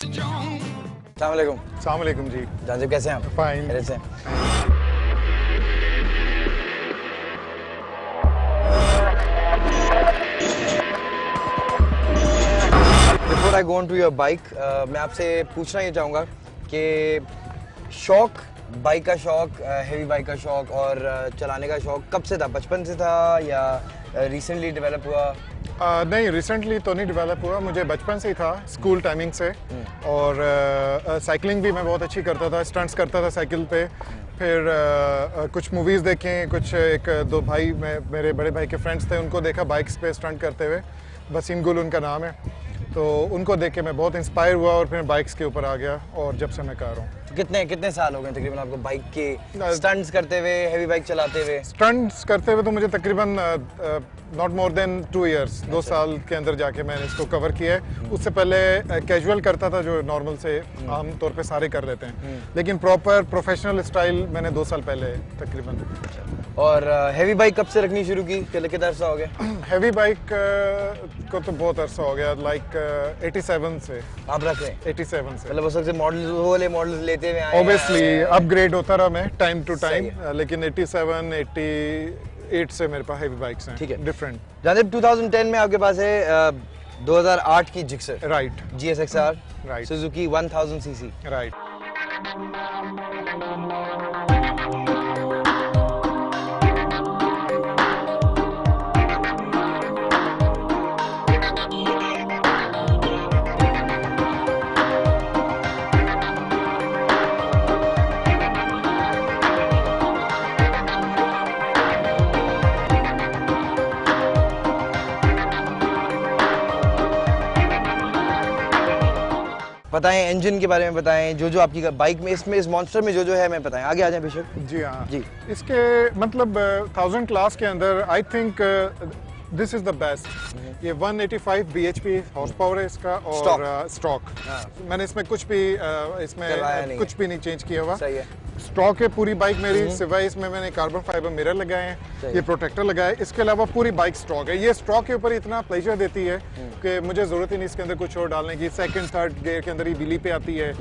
अस्सलाम वालेकुम जी। जानजिब कैसे हैं आप? फाइन। खैरियत से? Before I go on to your bike, मैं आपसे पूछना ये चाहूँगा कि शौक, बाइक का शौक, हेवी बाइक का शौक और चलाने का शौक कब से था? बचपन से था या रिसेंटली डेवलप हुआ? नहीं, रिसेंटली तो नहीं डेवलप हुआ, मुझे बचपन से ही था, स्कूल टाइमिंग से। और साइकिलिंग भी मैं बहुत अच्छी करता था, स्टंट्स करता था साइकिल पे। फिर कुछ मूवीज़ देखें, कुछ एक दो भाई मेरे बड़े भाई के फ्रेंड्स थे, उनको देखा बाइक्स पे स्टंट करते हुए। वसीम गुल उनका नाम है। तो उनको देख के मैं बहुत इंस्पायर हुआ और फिर बाइक्स के ऊपर आ गया और जब से मैं कार हूँ। तो कितने साल हो गए तकरीबन आपको बाइक के स्टंट्स करते हुए, हेवी बाइक चलाते हुए? स्टंट्स करते हुए तो मुझे तकरीबन नॉट मोर देन 2 इयर्स, 2 साल के अंदर जाके मैंने इसको कवर किया है। उससे पहले कैजुअल करता था, जो नॉर्मल से आम तौर पे सारे कर लेते हैं, लेकिन प्रॉपर प्रोफेशनल स्टाइल मैंने 2 साल पहले तकरीबन। और हेवी बाइक कब से रखनी शुरू की? कितना अर्सा हो गया? हैवी बाइक को तो बहुत अरसा हो गया, लाइक 87 से। आप रख रहे हैं? 87 से। मतलब उस वक्त से मॉडल, वो वाले मॉडल्स लेते हुए आए हैं? ऑब्वियसली अपग्रेड होता रहा मैं टाइम टू टाइम, लेकिन 87, 88 से मेरे पास हैवी बाइक्स हैं। ठीक है, डिफरेंट। जानब 2010 में आपके पास है 2008 की Gixxer, right. GSXR, right. Suzuki 1000 CC. Right. बताएं इंजन के बारे में, बताएं जो आपकी बाइक में, इसमें इस मॉन्स्टर में जो है हमें बताएं। आगे आ जाएं बेशक। जी हाँ जी। इसके मतलब 1000 क्लास के अंदर I think this is the best. ये 185 bhp हॉर्स पावर है इसका और स्टॉक। मैंने इसमें कुछ भी कुछ भी नहीं चेंज किया हुआ। सही है। स्टॉक है पूरी बाइक मेरी, सिवाय इसमें मैंने कार्बन फाइबर मिरर लगाए हैं, ये प्रोटेक्टर लगाया है। इसके अलावा पूरी बाइक स्टॉक है। ये स्टॉक के ऊपर इतना प्लेजर देती है कि मुझे जरूरत ही नहीं इसके अंदर कुछ और डालने की। सेकंड थर्ड गियर के अंदर ही बिली पे आती है।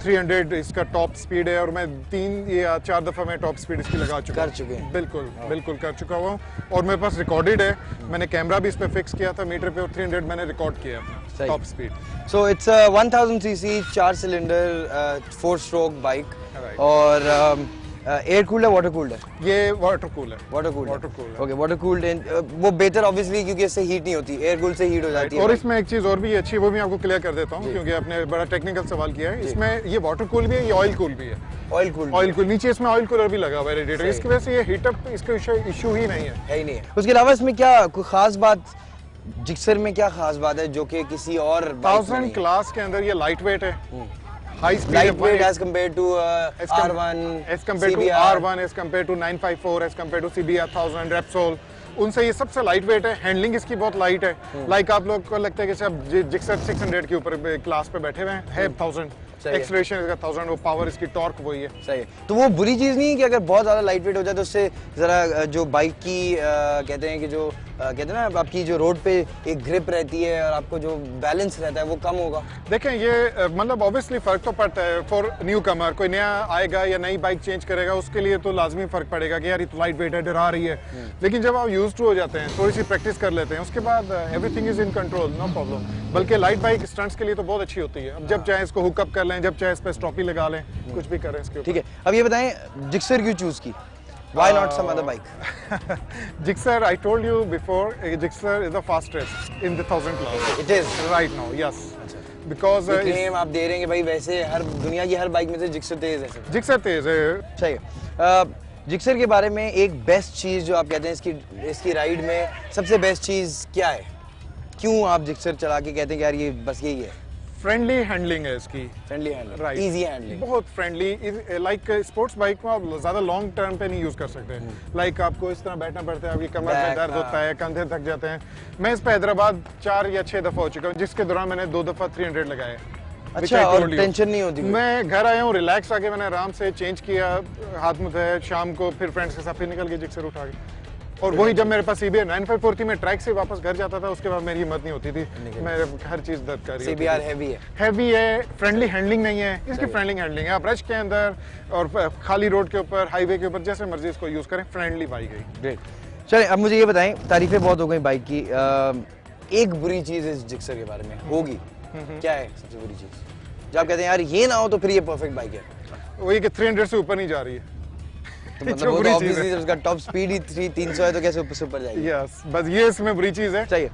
300 इसका टॉप स्पीड है और मैं 3 या 4 दफा मैं टॉप स्पीड इसकी लगा चुका कर चुके हैं। बिल्कुल कर चुका हुआ हूँ। और मेरे पास रिकॉर्डेड है, मैंने कैमरा भी इस पे फिक्स किया था मीटर पे, और 300 मैंने रिकॉर्ड किया अपना top speed. So it's 1000 CC 4 cylinder 4 stroke bike. और एयर कूल्ड है, वाटर कूल्ड है? ये वाटर कूल है। वाटर कूल्ड है। ओके, वाटर कूल्ड वो बेहतर ऑब्वियसली, क्योंकि इससे हीट नहीं होती, एयर कूल्ड से हीट हो जाती है। और इसमें एक चीज और भी अच्छी है, वो भी आपको क्लियर कर देता हूँ, क्योंकि आपने बड़ा टेक्निकल सवाल किया है। इसमें ये वाटर कूल भी है, ये ऑयल कूल भी है। ऑयल कूल नीचे इसमें ऑयल कूलर भी लगा हुआ है रेडिएटर, इसकी वजह से ये हीटअप इसका इशू ही नहीं है। ही नहीं है। उसके अलावा इसमें क्या कोई खास बात, जिक्सर में क्या खास बात है जो कि किसी और 1000 क्लास के अंदर ये लाइट वेट है, high speed, lightweight as compared to R1, as compared to R1, as compared to 954, as compared to CBR 1000, Repsol, उनसे ये सबसे लाइट वेट है। हैंडलिंग इसकी बहुत लाइट है। लाइक आप लोग को लगता है कि सब जिक्सर 600 के ऊपर क्लास पे बैठे हुए हैं, 1000 एक्सलेरेशन इसका 1000, वो पावर इसकी टॉर्क वही है। सही है। तो वो बुरी चीज नहीं है कि अगर बहुत ज्यादा लाइट वेट हो जाए तो उससे जरा जो बाइक की कहते हैं कि जो कहते हैं ना, आपकी जो रोड पे एक ग्रिप रहती है और आपको जो बैलेंस रहता है वो कम होगा? देखें ये मतलब ऑब्वियसली फर्क तो पड़ता है फॉर न्यू कमर। कोई नया आएगा या नई बाइक चेंज करेगा, उसके लिए तो लाजमी फर्क पड़ेगा कि यार ये तो लाइट वेट है, डरा रही है। लेकिन जब आप यूज्ड टू हो जाते हैं, थोड़ी सी प्रैक्टिस कर लेते हैं, उसके बाद everything is in control, no problem. बल्कि लाइट बाइक स्टंट्स के लिए तो बहुत अच्छी होती है। अब जब चाहे इसको हुकअप कर लें, जब चाहे इस पर स्टॉपी लगा लें, कुछ भी करें इसके ऊपर। ठीक है, अब ये बताएं जिक्सर क्यों चूज की? Why not some other bike? Gixxer, I told you before, Gixxer is the fastest in the 1000 class. It is right now, yes. Because claim आप दे रहे हैं कि भाई वैसे हर दुनिया की हर बाइक में से जिक्सर तेज है। Gixxer तेज है। सही है। जिक्सर के बारे में एक बेस्ट चीज जो आप कहते हैं इसकी राइड में सबसे बेस्ट चीज क्या है? क्यों आप जिक्सर चला के कहते हैं कि यार ये बस यही है? फ्रेंडली हैंडलिंग है इसकी। Friendly handling, right, easy handling, बहुत फ्रेंडली। लाइक स्पोर्ट्स बाइक को आप ज्यादा लॉन्ग टर्म पे नहीं यूज कर सकते। लाइक आपको इस तरह बैठना पड़ता है, आपकी कमर में दर्द होता है, कंधे थक जाते हैं। मैं इस पे हैदराबाद 4 या 6 दफा हो चुका हूँ, जिसके दौरान मैंने 2 दफा 300 लगाए। अच्छा, और टेंशन नहीं होती? मैं घर आया हूँ, रिलैक्स आके मैंने आराम से चेंज किया, हाथ मुँह धोया, शाम को फिर फ्रेंड्स के साथ फिर निकल गए जिक्सर उठा के। और वही जब मेरे पास CBR 954 थी, मैं ट्रैक से वापस घर जाता था, उसके बाद मेरी हिम्मत नहीं होती थी, मैं हर चीज दर्द कर रही होती CBR थी। हैवी है, फ्रेंडली हैंडलिंग नहीं है, इसकी फ्रेंडली हैंडलिंग है। आप रश के अंदर और खाली रोड के ऊपर, हाईवे के ऊपर, जैसे मर्जी इसको यूज करें, फ्रेंडली बाइक है। ग्रेट। चलिए अब मुझे ये बताएं, तारीफें बहुत हो गई बाइक की, एक बुरी चीज इस जिक्सर के बारे में होगी, क्या है सबसे बुरी चीज जब आप कहते हैं यार ये ना हो तो फिर ये परफेक्ट बाइक है? वही कि 300 से ऊपर नहीं जा रही है। तो मतलब वो तो ऑब्वियसली उसका टॉप स्पीड ही 300 है, तो कैसे ऊपर जाएगी? यस, बस ये इसमें बुरी चीज है। चाहिए।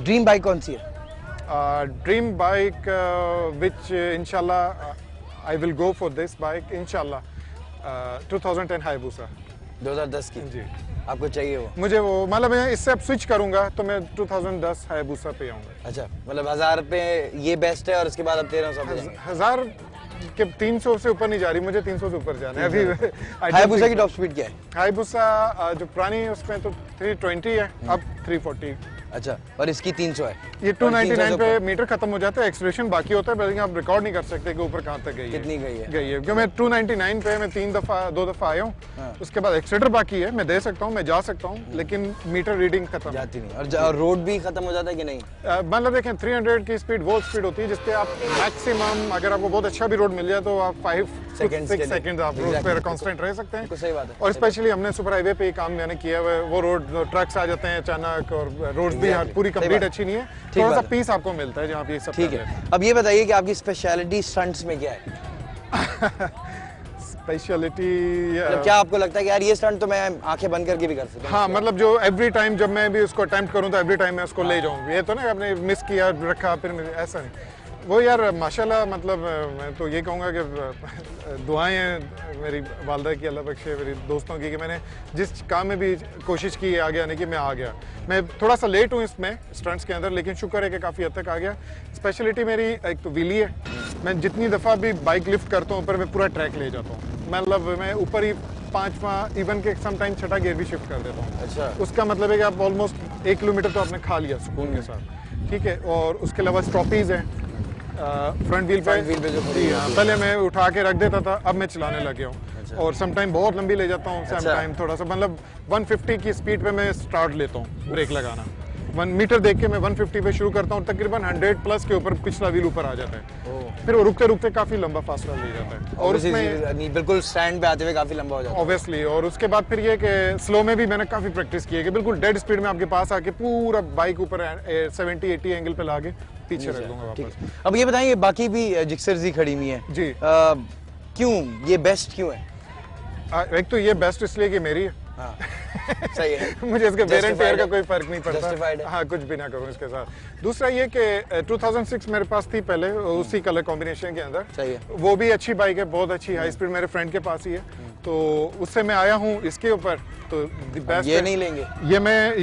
ड्रीम बाइक कौन सी है? ड्रीम बाइक विच इंशाल्लाह I will go for this bike इंशाल्लाह, 2010 हायाबुसा 2010 की जी। आपको चाहिए वो? मुझे वो, मतलब मैं इससे अब स्विच करूंगा तो मैं 2010 हायाबुसा पे आऊंगा। अच्छा, मतलब 1000 पे ये बेस्ट है और उसके बाद अब 1300 पे जाएंगे? 1000 के 300 से ऊपर नहीं जा रही, मुझे 300 से ऊपर जाना है अभी। हायाबुसा की टॉप स्पीड क्या है? हायाबुसा जो पुरानी है उसमें तो 320 है, अब 340। अच्छा, और इसकी 300 है? ये 299 पे मीटर खत्म हो जाता है, एक्सलेशन बाकी होता है, बल्कि आप रिकॉर्ड नहीं कर सकते कि ऊपर कहाँ तक गई है। कितनी गई है? क्योंकि मैं 299 पे मैं 2 दफा आया हूँ। हाँ। उसके बाद एक्सीटर बाकी है, मैं दे सकता हूँ, मैं जा सकता हूँ, लेकिन मीटर रीडिंग खत्म जाती नहीं। और रोड भी खत्म हो जाता है कि नहीं? मतलब देखें 300 की स्पीड वो स्पीड होती है जिसपे आप मैक्सिमम, अगर आपको बहुत अच्छा भी रोड मिल जाए तो आप 5-6 सेकंड आप रोड पे कांस्टेंट रह सकते हैं। सही बात है। और स्पेशली हमने सुपर हाईवे पे काम मैंने किया हुआ है, वो रोड ट्रक्स आ जाते हैं अचानक, और रोड भी पूरी कंप्लीट अच्छी नहीं है, थोड़ा सा पीस आपको मिलता है जहाँ पे ये सब। ठीक है, अब ये बताइए कि आपकी स्पेशलिटी स्टंट्स में क्या है? स्पेशलिटी मतलब क्या आपको लगता है कि यार ये स्टंट तो मैं आंखें बंद करके भी कर सकता हूं? हाँ, मतलब जो एवरी टाइम जब मैं भी उसको अटेम्प्ट करूँ तो एवरी टाइम मैं उसको ले जाऊँ, ये तो ना आपने मिस किया रखा फिर ऐसा नहीं। वो यार माशाल्लाह, मतलब मैं तो ये कहूँगा कि दुआएं हैं मेरी वालदा की, अल्लाह बख्शे, मेरी दोस्तों की, कि मैंने जिस काम में भी कोशिश की है आगे आने की, मैं आ गया। मैं थोड़ा सा लेट हूँ इसमें स्टंट्स के अंदर, लेकिन शुक्र है कि काफ़ी हद तक आ गया। स्पेशलिटी मेरी एक तो व्हीली है, मैं जितनी दफ़ा भी बाइक लिफ्ट करता हूँ ऊपर, मैं पूरा ट्रैक ले जाता हूँ, मतलब मैं ऊपर ही 5वां इवन के समटाइम 6ठा गियर भी शिफ्ट कर देता हूँ। अच्छा, उसका मतलब है कि आप ऑलमोस्ट 1 किलोमीटर तो आपने खा लिया सुकून के साथ, ठीक है। और उसके अलावा स्टॉपीज है फ्रंट व्हील पे जो जी हाँ, पहले मैं उठा के रख देता था, अब मैं चलाने लग गया हूँ। अच्छा। और सम टाइम बहुत लंबी ले जाता हूँ, सम टाइम थोड़ा सा, मतलब 150 की स्पीड पे मैं स्टार्ट लेता हूँ ब्रेक लगाना, 1 मीटर देख के मैं 150 पे शुरू करता हूँ, तकरीबन 100 प्लस के ऊपर पिछला व्हील ऊपर आ जाता है, फिर वो रुकते रुकते काफी लंबा फासला ले जाता है, और उसमें बिल्कुल स्टैंड पे आते हुए काफी लंबा हो जाता है ऑब्वियसली। और उसके बाद फिर ये कि स्लो में भी मैंने काफी प्रैक्टिस की है कि बिल्कुल डेड स्पीड में आपके पास आके पूरा बाइक ऊपर 70-80 एंगल पे लाके पीछे रख दूंगा वापस। अब ये बताइए, बाकी भी जिक्सर्स ही खड़ी हुई हैं जी, क्यों ये बेस्ट क्यों है? एक तो ये बेस्ट इसलिए कि मेरी है। हाँ, सही है। मुझे इसके वेयर एंड टेयर का है। कोई फर्क नहीं Justified है। पड़ता, हाँ, कुछ भी ना करूँ इसके साथ। दूसरा ये कि 2006 मेरे पास थी पहले, उसी कलर कॉम्बिनेशन के अंदर, सही है। वो भी अच्छी बाइक है, बहुत अच्छी हाई स्पीड, मेरे फ्रेंड के पास ही है, तो उससे मैं आया हूँ इसके ऊपर, तो द बेस्ट ये नहीं लेंगे?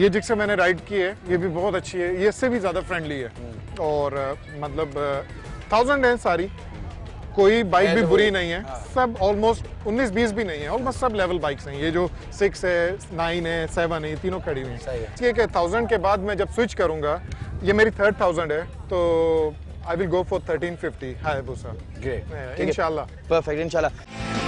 ये जिससे मैंने राइड की है, ये भी बहुत अच्छी है, ये इससे भी ज्यादा फ्रेंडली है, और मतलब 1000 है सारी, कोई बाइक भी बुरी नहीं है, सब ऑलमोस्ट 19-20 भी नहीं है, ऑलमोस्ट सब लेवल बाइक्स हैं। ये जो 6 है, 9 है, 7 है, ये तीनों खड़ी हुई हैं। इसलिए कि 1000 के बाद मैं जब स्विच करूंगा, ये मेरी 3rd 1000 है, तो I will go for 1350 Hayabusa. Great, इंशाल्लाह। परफेक्ट, इंशाल्लाह।